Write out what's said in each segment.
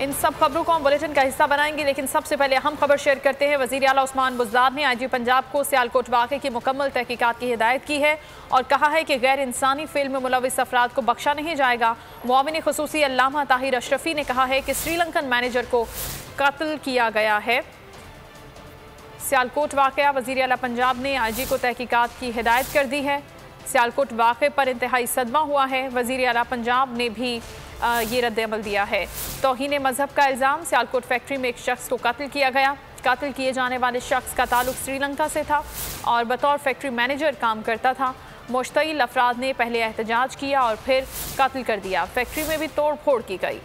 इन सब खबरों को हम बुलेटिन का हिस्सा बनाएंगे, लेकिन सबसे पहले हम खबर शेयर करते हैं। वज़ीर आला उस्मान बुज़दार ने आईजी पंजाब को सियालकोट वाक़े की मुकम्मल तहकीकात की हिदायत की है और कहा है कि गैर इंसानी फ़िल्म में मुलविस अफराद को बख्शा नहीं जाएगा। मुआविन ख़ुसूसी अल्लामा ताहिर अशरफी ने कहा है कि श्रीलंकन मैनेजर को कत्ल किया गया है। सियालकोट वाक़या, वज़ीर आला पंजाब ने आईजी को तहकीकात की हिदायत कर दी है। सियालकोट वाक़े पर इंतहाई सदमा हुआ है। वज़ीर आला पंजाब ने भी ये रद्द-ए-अमल दिया है। तौहीन मज़हब का इल्ज़ाम, सियालकोट फैक्ट्री में एक शख्स को कत्ल किया गया। कत्ल किए जाने वाले शख्स का ताल्लुक श्रीलंका से था और बतौर फैक्ट्री मैनेजर काम करता था। मुश्तइल अफराद ने पहले एहतजाज किया और फिर कत्ल कर दिया। फैक्ट्री में भी तोड़ फोड़ की गई।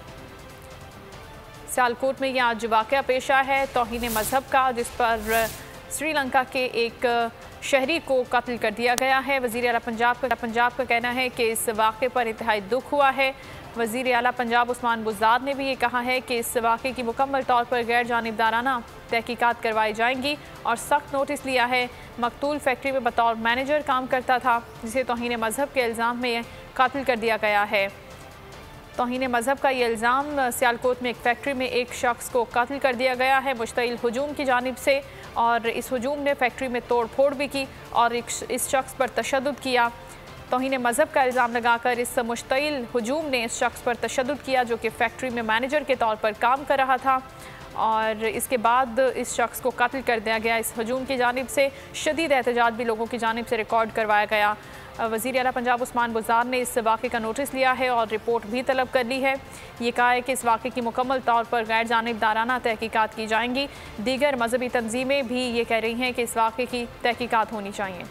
सियालकोट में यह आज वाक़या पेश आया है तौहीन मज़हब का, जिस पर श्रीलंका के एक शहरी को कत्ल कर दिया गया है। वज़ीर आला पंजाब का कहना है कि इस वाक़े पर इंतहाई दुख हुआ है। वज़ीर आला पंजाब उस्मान बुज़दार ने भी ये कहा है कि इस वाक़े की मुकम्मल तौर पर गैर जानिबदाराना तहकीकात करवाई जाएंगी और सख्त नोटिस लिया है। मकतूल फैक्ट्री में बतौर मैनेजर काम करता था, जिसे तौहीन मज़हब के इल्ज़ाम में कत्ल कर दिया गया है। तौहीन मज़हब का ये इल्ज़ाम, सियालकोट में एक फैक्ट्री में एक शख्स को कत्ल कर दिया गया है मुश्तइल हुजूम की जानिब से, और इस हुजूम ने फैक्ट्री में तोड़ फोड़ भी की और इस शख्स पर तशद्दुद किया। तौहीन मज़हब का इल्ज़ाम लगाकर इस मुश्तइल हुजूम ने इस शख्स पर तशद्दुद किया जो कि फैक्ट्री में मैनेजर के तौर पर काम कर रहा था, और इसके बाद इस शख्स को कत्ल कर दिया गया। इस हुजूम की जानिब से शदीद एहतजाज भी लोगों की जानिब से रिकॉर्ड करवाया गया। वज़ीर आला पंजाब उस्मान बुज़दार ने इस वाक़े का नोटिस लिया है और रिपोर्ट भी तलब कर ली है। ये कहा है कि इस वाक़े की मुकम्मल तौर पर गैर जानिबदाराना तहकीकात की जाएंगी। दीगर मजहबी तंजीमें भी ये कह रही हैं कि इस वाक़े की तहकीकात होनी चाहिए।